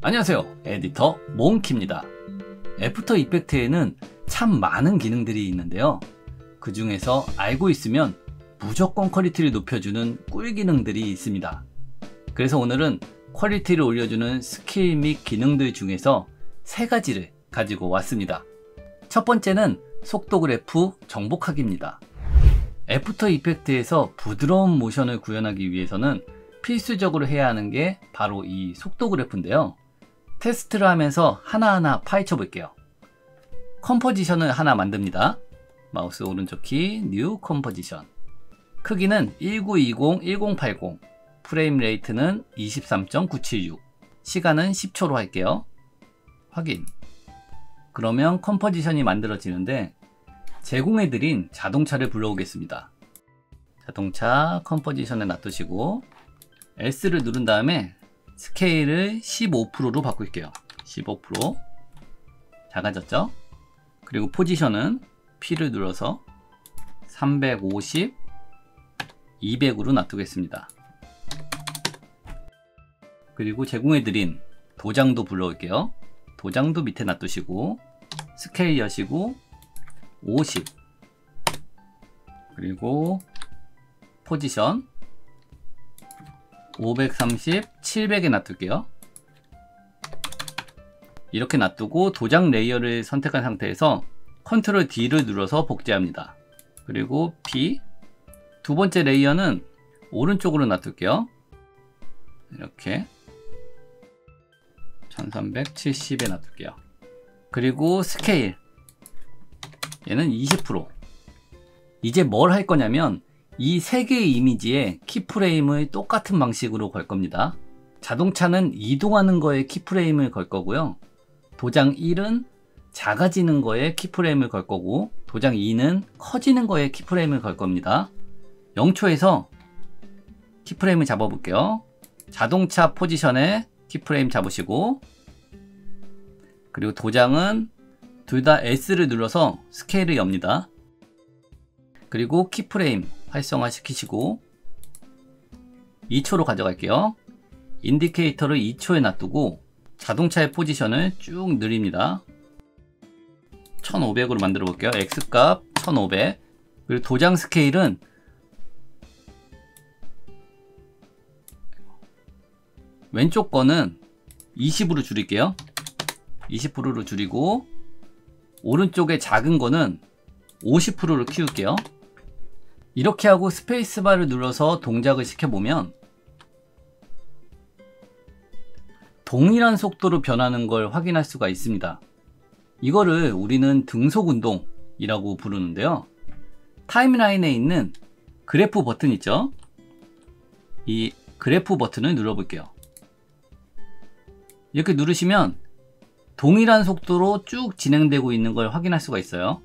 안녕하세요, 에디터 몽키입니다. 애프터 이펙트에는 참 많은 기능들이 있는데요, 그 중에서 알고 있으면 무조건 퀄리티를 높여주는 꿀 기능들이 있습니다. 그래서 오늘은 퀄리티를 올려주는 스킬 및 기능들 중에서 3가지를 가지고 왔습니다. 첫 번째는 속도 그래프 정복하기입니다. 애프터 이펙트에서 부드러운 모션을 구현하기 위해서는 필수적으로 해야 하는 게 바로 이 속도 그래프인데요, 테스트를 하면서 하나하나 파헤쳐 볼게요. 컴포지션을 하나 만듭니다. 마우스 오른쪽 키 뉴 컴포지션, 크기는 1920-1080, 프레임 레이트는 23.976, 시간은 10초로 할게요. 확인. 그러면 컴포지션이 만들어지는데 제공해드린 자동차를 불러오겠습니다. 자동차 컴포지션에 놔두시고 S를 누른 다음에 스케일을 15%로 바꿀게요. 15%. 작아졌죠? 그리고 포지션은 P를 눌러서 350, 200으로 놔두겠습니다. 그리고 제공해드린 도장도 불러올게요. 도장도 밑에 놔두시고 스케일 여시고 50, 그리고 포지션 530, 700에 놔둘게요. 이렇게 놔두고 도장 레이어를 선택한 상태에서 컨트롤 D를 눌러서 복제합니다. 그리고 P, 두 번째 레이어는 오른쪽으로 놔둘게요. 이렇게 1370에 놔둘게요. 그리고 스케일, 얘는 20%. 이제 뭘 할 거냐면 이 3개의 이미지에 키프레임을 똑같은 방식으로 걸 겁니다. 자동차는 이동하는 거에 키프레임을 걸 거고요, 도장 1은 작아지는 거에 키프레임을 걸 거고, 도장 2는 커지는 거에 키프레임을 걸 겁니다. 0초에서 키프레임을 잡아 볼게요. 자동차 포지션에 키프레임 잡으시고, 그리고 도장은 둘 다 S를 눌러서 스케일을 엽니다. 그리고 키프레임 활성화 시키시고 2초로 가져갈게요. 인디케이터를 2초에 놔두고 자동차의 포지션을 쭉 늘립니다. 1500으로 만들어 볼게요. X값 1500. 그리고 도장 스케일은 왼쪽 거는 20으로 줄일게요. 20%로 줄이고 오른쪽에 작은 거는 50%로 키울게요. 이렇게 하고 스페이스바를 눌러서 동작을 시켜보면 동일한 속도로 변하는 걸 확인할 수가 있습니다. 이거를 우리는 등속 운동이라고 부르는데요, 타임라인에 있는 그래프 버튼 있죠? 이 그래프 버튼을 눌러볼게요. 이렇게 누르시면 동일한 속도로 쭉 진행되고 있는 걸 확인할 수가 있어요.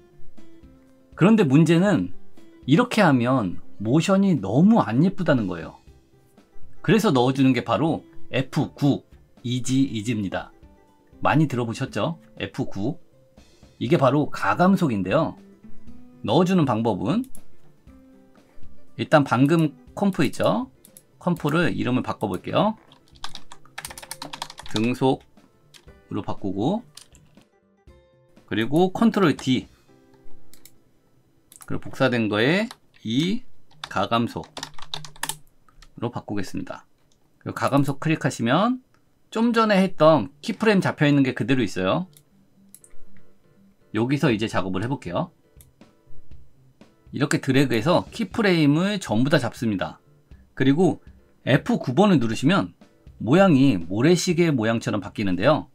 그런데 문제는 이렇게 하면 모션이 너무 안 예쁘다는 거예요. 그래서 넣어주는 게 바로 F9 이지입니다. 많이 들어보셨죠? F9. 이게 바로 가감속인데요, 넣어주는 방법은 일단 방금 컴프 있죠? 컴프를 이름을 바꿔볼게요. 등속으로 바꾸고, 그리고 컨트롤 D, 그리고 복사된 거에 이 가감속으로 바꾸겠습니다. 그리고 가감속 클릭하시면 좀 전에 했던 키프레임 잡혀 있는 게 그대로 있어요. 여기서 이제 작업을 해볼게요. 이렇게 드래그해서 키프레임을 전부 다 잡습니다. 그리고 F9번을 누르시면 모양이 모래시계 모양처럼 바뀌는데요,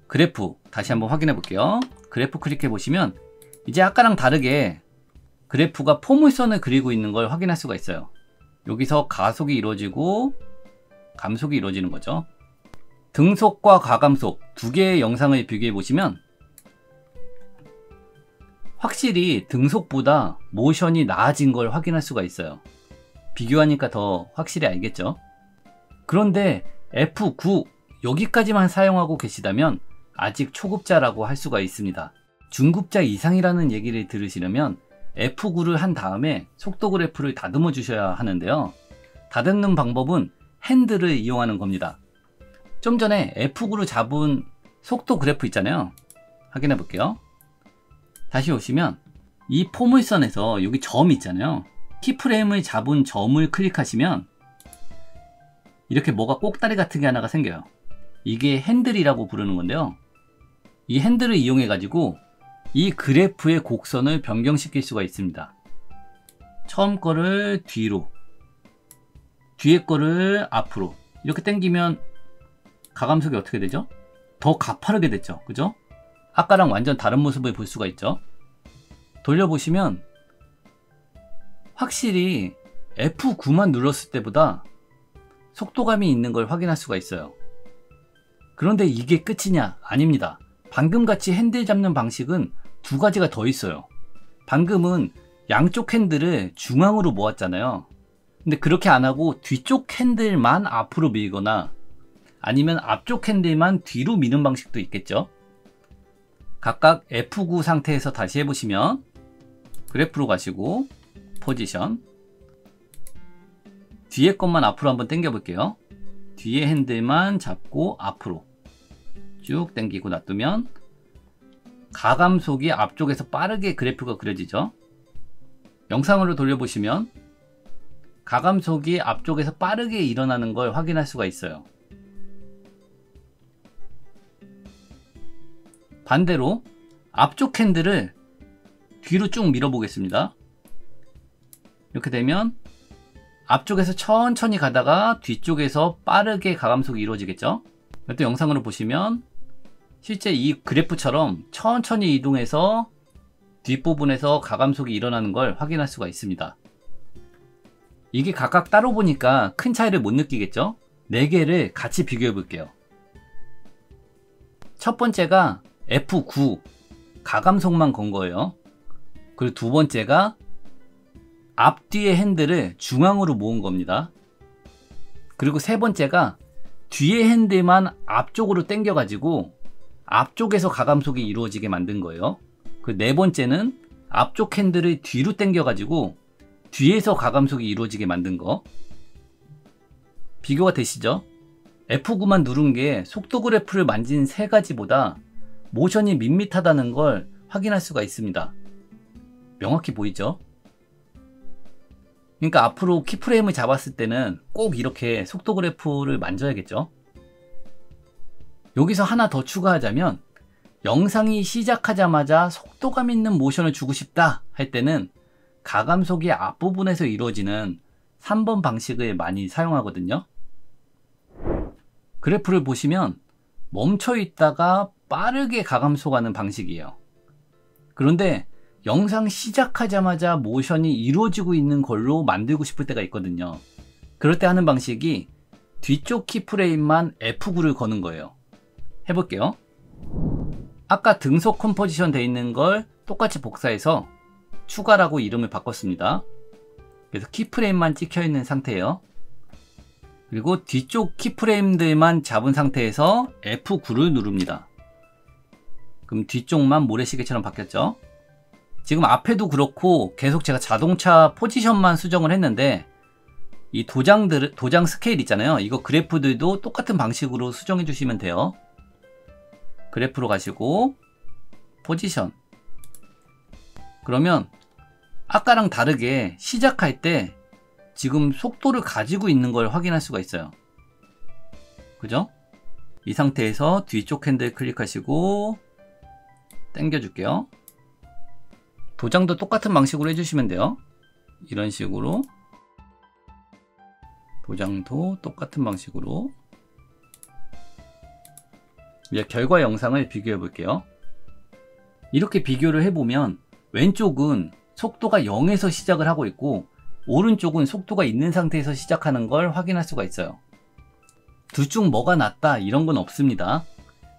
그래프 다시 한번 확인해 볼게요. 그래프 클릭해 보시면 이제 아까랑 다르게 그래프가 포물선을 그리고 있는 걸 확인할 수가 있어요. 여기서 가속이 이루어지고 감속이 이루어지는 거죠. 등속과 가감속 두 개의 영상을 비교해 보시면 확실히 등속보다 모션이 나아진 걸 확인할 수가 있어요. 비교하니까 더 확실히 알겠죠? 그런데 F9 여기까지만 사용하고 계시다면 아직 초급자라고 할 수가 있습니다. 중급자 이상이라는 얘기를 들으시려면 F9를 한 다음에 속도 그래프를 다듬어 주셔야 하는데요, 다듬는 방법은 핸들을 이용하는 겁니다. 좀 전에 F9로 잡은 속도 그래프 있잖아요. 확인해 볼게요. 다시 오시면 이 포물선에서 여기 점이 있잖아요. 키프레임을 잡은 점을 클릭하시면 이렇게 뭐가 꼭다리 같은 게 하나가 생겨요. 이게 핸들이라고 부르는 건데요. 이 핸들을 이용해 가지고 이 그래프의 곡선을 변경시킬 수가 있습니다. 처음 거를 뒤로, 뒤에 거를 앞으로 이렇게 당기면 가감속이 어떻게 되죠? 더 가파르게 됐죠. 그죠? 아까랑 완전 다른 모습을 볼 수가 있죠. 돌려보시면 확실히 F9만 눌렀을 때보다 속도감이 있는 걸 확인할 수가 있어요. 그런데 이게 끝이냐? 아닙니다. 방금 같이 핸들 잡는 방식은 두 가지가 더 있어요. 방금은 양쪽 핸들을 중앙으로 모았잖아요. 근데 그렇게 안 하고 뒤쪽 핸들만 앞으로 밀거나 아니면 앞쪽 핸들만 뒤로 미는 방식도 있겠죠. 각각 F9 상태에서 다시 해보시면 그래프로 가시고 포지션, 뒤에 것만 앞으로 한번 당겨 볼게요. 뒤에 핸들만 잡고 앞으로 쭉 당기고 놔두면 가감속이 앞쪽에서 빠르게 그래프가 그려지죠. 영상으로 돌려보시면 가감속이 앞쪽에서 빠르게 일어나는 걸 확인할 수가 있어요. 반대로 앞쪽 핸들을 뒤로 쭉 밀어 보겠습니다. 이렇게 되면 앞쪽에서 천천히 가다가 뒤쪽에서 빠르게 가감속이 이루어지겠죠. 또 영상으로 보시면 실제 이 그래프처럼 천천히 이동해서 뒷부분에서 가감속이 일어나는 걸 확인할 수가 있습니다. 이게 각각 따로 보니까 큰 차이를 못 느끼겠죠? 4개를 같이 비교해 볼게요. 첫 번째가 F9 가감속만 건 거예요. 그리고 두 번째가 앞뒤의 핸들을 중앙으로 모은 겁니다. 그리고 세 번째가 뒤에 핸들만 앞쪽으로 당겨 가지고 앞쪽에서 가감속이 이루어지게 만든 거예요. 그 네 번째는 앞쪽 핸들을 뒤로 당겨 가지고 뒤에서 가감속이 이루어지게 만든 거. 비교가 되시죠? F9만 누른 게 속도 그래프를 만진 세 가지보다 모션이 밋밋하다는 걸 확인할 수가 있습니다. 명확히 보이죠? 그러니까 앞으로 키프레임을 잡았을 때는 꼭 이렇게 속도 그래프를 만져야겠죠. 여기서 하나 더 추가하자면 영상이 시작하자마자 속도감 있는 모션을 주고 싶다 할 때는 가감속이 앞부분에서 이루어지는 3번 방식을 많이 사용하거든요. 그래프를 보시면 멈춰 있다가 빠르게 가감속하는 방식이에요. 그런데 영상 시작하자마자 모션이 이루어지고 있는 걸로 만들고 싶을 때가 있거든요. 그럴 때 하는 방식이 뒤쪽 키프레임만 F9를 거는 거예요. 해볼게요. 아까 등속 컴포지션 돼 있는 걸 똑같이 복사해서 추가라고 이름을 바꿨습니다. 그래서 키프레임만 찍혀 있는 상태예요. 그리고 뒤쪽 키프레임들만 잡은 상태에서 F9를 누릅니다. 그럼 뒤쪽만 모래시계처럼 바뀌었죠. 지금 앞에도 그렇고 계속 제가 자동차 포지션만 수정을 했는데 이 도장 스케일 있잖아요. 이거 그래프들도 똑같은 방식으로 수정해 주시면 돼요. 그래프로 가시고 포지션. 그러면 아까랑 다르게 시작할 때 지금 속도를 가지고 있는 걸 확인할 수가 있어요. 그죠? 이 상태에서 뒤쪽 핸들 클릭하시고 당겨 줄게요. 도장도 똑같은 방식으로 해주시면 돼요. 이런 식으로 도장도 똑같은 방식으로. 이제 결과 영상을 비교해 볼게요. 이렇게 비교를 해보면 왼쪽은 속도가 0에서 시작을 하고 있고 오른쪽은 속도가 있는 상태에서 시작하는 걸 확인할 수가 있어요. 둘 중 뭐가 낫다 이런 건 없습니다.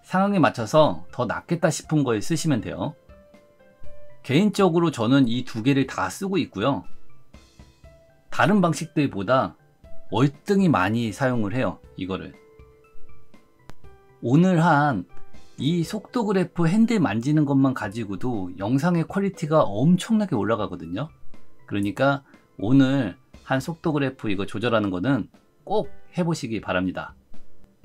상황에 맞춰서 더 낫겠다 싶은 걸 쓰시면 돼요. 개인적으로 저는 이 두 개를 다 쓰고 있고요. 다른 방식들보다 월등히 많이 사용을 해요. 이거를. 오늘 한 이 속도 그래프 핸들 만지는 것만 가지고도 영상의 퀄리티가 엄청나게 올라가거든요. 그러니까 오늘 한 속도 그래프 이거 조절하는 거는 꼭 해보시기 바랍니다.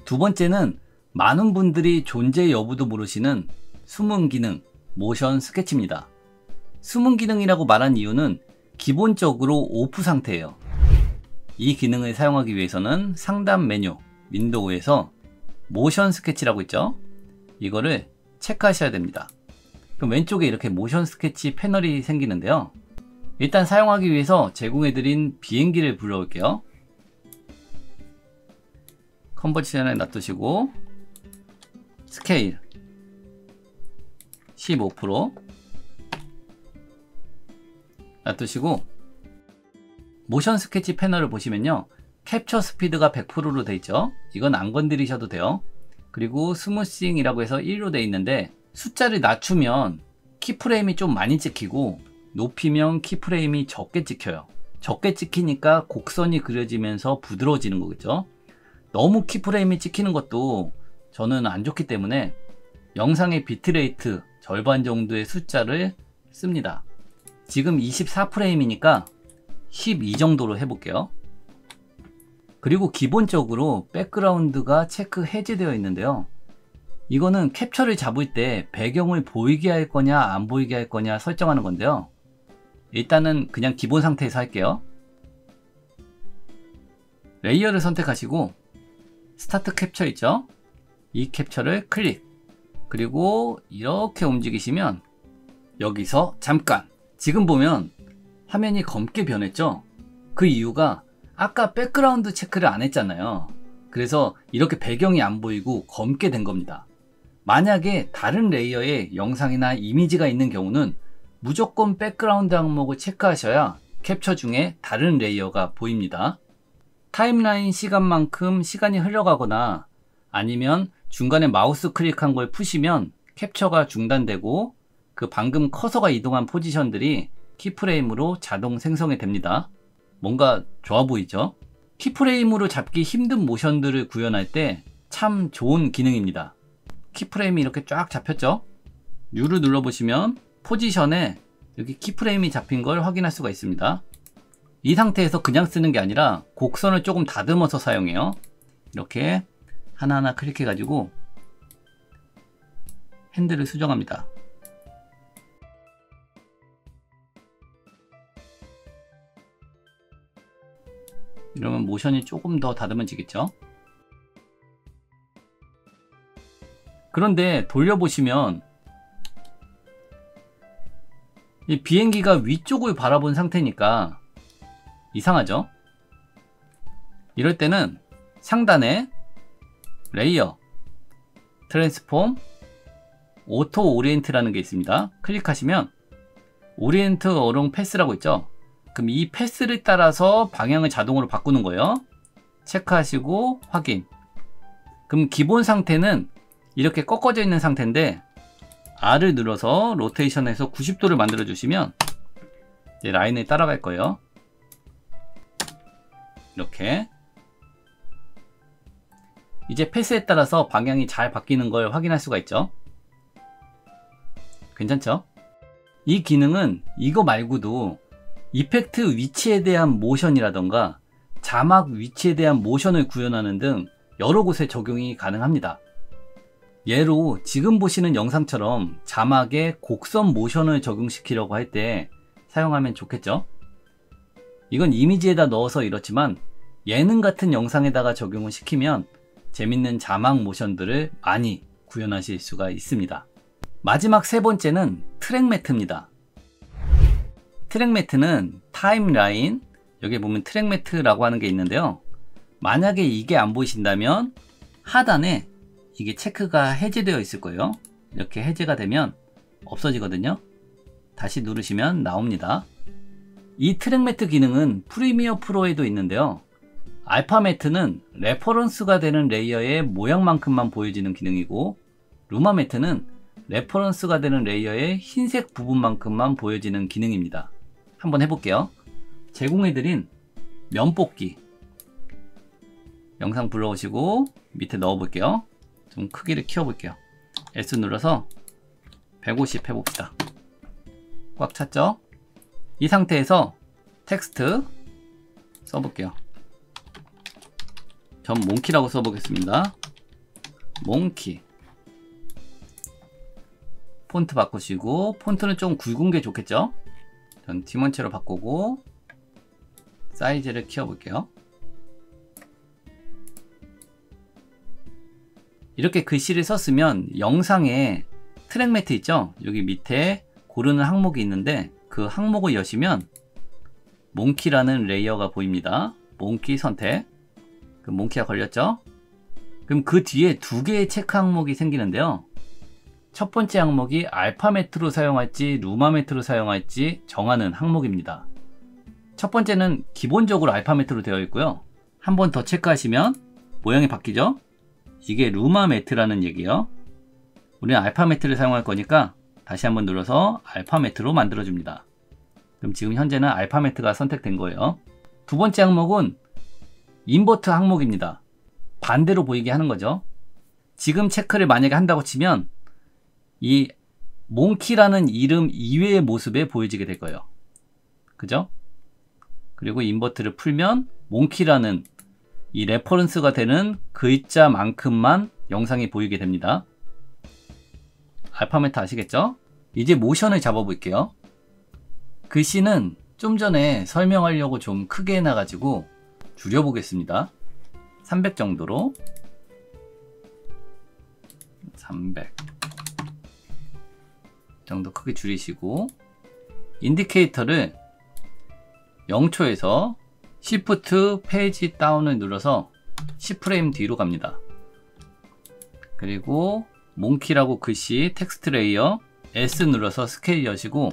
두 번째는 많은 분들이 존재 여부도 모르시는 숨은 기능, 모션 스케치입니다. 숨은 기능이라고 말한 이유는 기본적으로 오프 상태예요. 이 기능을 사용하기 위해서는 상단 메뉴, 윈도우에서 모션 스케치라고 있죠? 이거를 체크하셔야 됩니다. 그럼 왼쪽에 이렇게 모션 스케치 패널이 생기는데요. 일단 사용하기 위해서 제공해드린 비행기를 불러올게요. 컨버전에 놔두시고 스케일 15% 놔두시고 모션 스케치 패널을 보시면요. 캡처 스피드가 100%로 되어 있죠. 이건 안 건드리셔도 돼요. 그리고 스무싱이라고 해서 1로 되어 있는데 숫자를 낮추면 키프레임이 좀 많이 찍히고 높이면 키프레임이 적게 찍혀요. 적게 찍히니까 곡선이 그려지면서 부드러워지는 거겠죠. 너무 키프레임이 찍히는 것도 저는 안 좋기 때문에 영상의 비트레이트 절반 정도의 숫자를 씁니다. 지금 24프레임이니까 12 정도로 해볼게요. 그리고 기본적으로 백그라운드가 체크 해제되어 있는데요. 이거는 캡처를 잡을 때 배경을 보이게 할 거냐 안 보이게 할 거냐 설정하는 건데요. 일단은 그냥 기본 상태에서 할게요. 레이어를 선택하시고 스타트 캡처 있죠? 이 캡처를 클릭. 그리고 이렇게 움직이시면 여기서 잠깐, 지금 보면 화면이 검게 변했죠? 그 이유가 아까 백그라운드 체크를 안 했잖아요. 그래서 이렇게 배경이 안 보이고 검게 된 겁니다. 만약에 다른 레이어에 영상이나 이미지가 있는 경우는 무조건 백그라운드 항목을 체크하셔야 캡처 중에 다른 레이어가 보입니다. 타임라인 시간만큼 시간이 흘러가거나 아니면 중간에 마우스 클릭한 걸 푸시면 캡처가 중단되고 그 방금 커서가 이동한 포지션들이 키프레임으로 자동 생성이 됩니다. 뭔가 좋아 보이죠? 키프레임으로 잡기 힘든 모션들을 구현할 때 참 좋은 기능입니다. 키프레임이 이렇게 쫙 잡혔죠? U를 눌러보시면 포지션에 여기 키프레임이 잡힌 걸 확인할 수가 있습니다. 이 상태에서 그냥 쓰는 게 아니라 곡선을 조금 다듬어서 사용해요. 이렇게 하나하나 클릭해 가지고 핸들을 수정합니다. 이러면 모션이 조금 더 다듬어지겠죠? 그런데 돌려보시면 이 비행기가 위쪽을 바라본 상태니까 이상하죠? 이럴 때는 상단에 레이어, 트랜스폼, 오토 오리엔트라는 게 있습니다. 클릭하시면 오리엔트 어롱 패스라고 있죠? 그럼 이 패스를 따라서 방향을 자동으로 바꾸는 거예요. 체크하시고 확인. 그럼 기본 상태는 이렇게 꺾어져 있는 상태인데 R을 눌러서 로테이션에서 90도를 만들어 주시면 이제 라인을 따라갈 거예요. 이렇게 이제 패스에 따라서 방향이 잘 바뀌는 걸 확인할 수가 있죠. 괜찮죠? 이 기능은 이거 말고도 이펙트 위치에 대한 모션이라던가 자막 위치에 대한 모션을 구현하는 등 여러 곳에 적용이 가능합니다. 예로 지금 보시는 영상처럼 자막에 곡선 모션을 적용시키려고 할 때 사용하면 좋겠죠? 이건 이미지에다 넣어서 이렇지만 예능 같은 영상에다가 적용을 시키면 재밌는 자막 모션들을 많이 구현하실 수가 있습니다. 마지막 세 번째는 트랙 매트입니다. 트랙 매트는 타임라인, 여기 보면 트랙 매트라고 하는 게 있는데요. 만약에 이게 안 보이신다면 하단에 이게 체크가 해제되어 있을 거예요. 이렇게 해제가 되면 없어지거든요. 다시 누르시면 나옵니다. 이 트랙 매트 기능은 프리미어 프로에도 있는데요. 알파 매트는 레퍼런스가 되는 레이어의 모양만큼만 보여지는 기능이고, 루마 매트는 레퍼런스가 되는 레이어의 흰색 부분만큼만 보여지는 기능입니다. 한번 해볼게요. 제공해드린 면 뽑기 영상 불러오시고 밑에 넣어볼게요. 좀 크기를 키워볼게요. S 눌러서 150 해봅시다. 꽉 찼죠? 이 상태에서 텍스트 써볼게요. 전 몽키라고 써보겠습니다. 몽키. 폰트 바꾸시고, 폰트는 좀 굵은 게 좋겠죠? 전 티몬체로 바꾸고 사이즈를 키워볼게요. 이렇게 글씨를 썼으면 영상에 트랙 매트 있죠? 여기 밑에 고르는 항목이 있는데 그 항목을 여시면 몽키라는 레이어가 보입니다. 몽키 선택. 그럼 몽키가 걸렸죠? 그럼 그 뒤에 두 개의 체크 항목이 생기는데요. 첫 번째 항목이 알파 매트로 사용할지 루마 매트로 사용할지 정하는 항목입니다. 첫 번째는 기본적으로 알파 매트로 되어 있고요. 한 번 더 체크하시면 모양이 바뀌죠? 이게 루마 매트라는 얘기예요. 우리는 알파 매트를 사용할 거니까 다시 한번 눌러서 알파 매트로 만들어 줍니다. 그럼 지금 현재는 알파 매트가 선택된 거예요. 두 번째 항목은 인버트 항목입니다. 반대로 보이게 하는 거죠. 지금 체크를 만약에 한다고 치면 이 몽키라는 이름 이외의 모습에 보여지게 될 거예요. 그죠? 그리고 인버트를 풀면 몽키라는 이 레퍼런스가 되는 글자만큼만 영상이 보이게 됩니다. 알파 매트 아시겠죠? 이제 모션을 잡아 볼게요. 글씨는 좀 전에 설명하려고 좀 크게 해놔가지고 줄여보겠습니다. 300 정도로 300 정도 크게 줄이시고 인디케이터를 0초에서 Shift 페이지 다운을 눌러서 10프레임 뒤로 갑니다. 그리고 몽키라고 글씨 텍스트 레이어 S 눌러서 스케일 여시고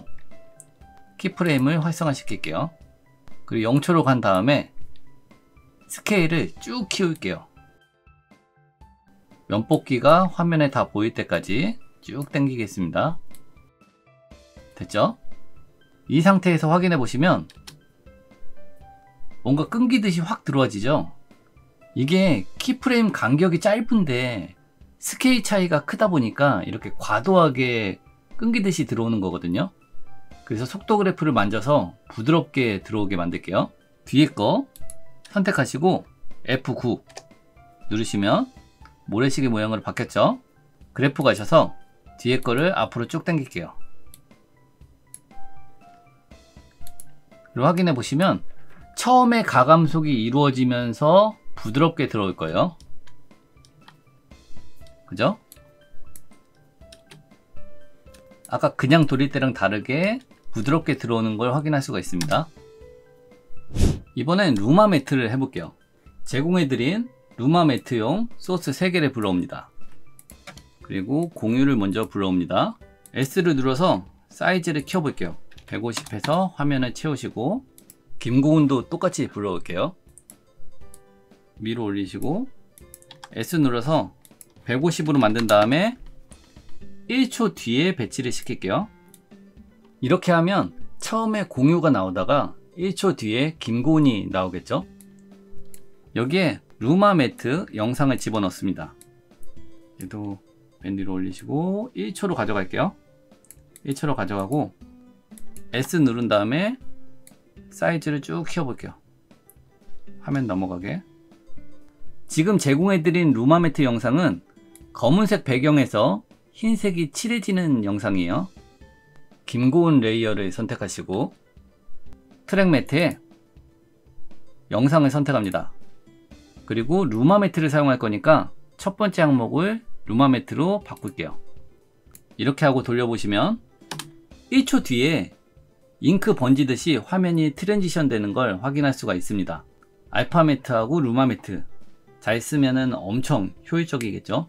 키프레임을 활성화 시킬게요. 그리고 0초로 간 다음에 스케일을 쭉 키울게요. 면뽑기가 화면에 다 보일 때까지 쭉 당기겠습니다. 됐죠? 이 상태에서 확인해 보시면 뭔가 끊기듯이 확 들어와지죠? 이게 키프레임 간격이 짧은데 스케일 차이가 크다 보니까 이렇게 과도하게 끊기듯이 들어오는 거거든요. 그래서 속도 그래프를 만져서 부드럽게 들어오게 만들게요. 뒤에 거 선택하시고 F9 누르시면 모래시계 모양으로 바뀌었죠? 그래프 가셔서 뒤에 거를 앞으로 쭉 당길게요. 그리고 확인해 보시면 처음에 가감속이 이루어지면서 부드럽게 들어올 거예요. 그죠? 아까 그냥 돌릴 때랑 다르게 부드럽게 들어오는 걸 확인할 수가 있습니다. 이번엔 루마 매트를 해볼게요. 제공해드린 루마 매트용 소스 3개를 불러옵니다. 그리고 공유를 먼저 불러옵니다. S를 눌러서 사이즈를 키워볼게요. 150해서 화면을 채우시고 김고은도 똑같이 불러올게요. 위로 올리시고 S 눌러서 150으로 만든 다음에 1초 뒤에 배치를 시킬게요. 이렇게 하면 처음에 공유가 나오다가 1초 뒤에 김고은이 나오겠죠. 여기에 루마 매트 영상을 집어넣습니다. 얘도 맨 위로 올리시고 1초로 가져갈게요. 1초로 가져가고 S 누른 다음에 사이즈를 쭉 키워볼게요. 화면 넘어가게. 지금 제공해드린 루마 매트 영상은 검은색 배경에서 흰색이 칠해지는 영상이에요. 김고은 레이어를 선택하시고 트랙 매트에 영상을 선택합니다. 그리고 루마 매트를 사용할 거니까 첫 번째 항목을 루마 매트로 바꿀게요. 이렇게 하고 돌려보시면 1초 뒤에 잉크 번지듯이 화면이 트랜지션 되는 걸 확인할 수가 있습니다. 알파 매트하고 루마 매트 잘 쓰면은 엄청 효율적이겠죠.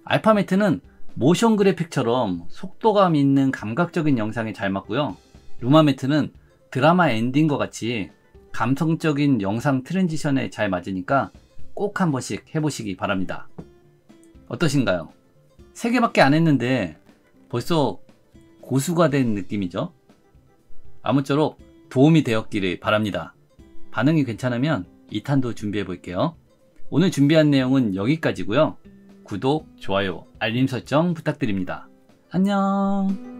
알파 매트는 모션 그래픽처럼 속도감 있는 감각적인 영상에 잘 맞고요. 루마 매트는 드라마 엔딩과 같이 감성적인 영상 트랜지션에 잘 맞으니까 꼭 한 번씩 해보시기 바랍니다. 어떠신가요? 3개밖에 안 했는데 벌써 고수가 된 느낌이죠. 아무쪼록 도움이 되었기를 바랍니다. 반응이 괜찮으면 2탄도 준비해 볼게요. 오늘 준비한 내용은 여기까지고요. 구독, 좋아요, 알림 설정 부탁드립니다. 안녕.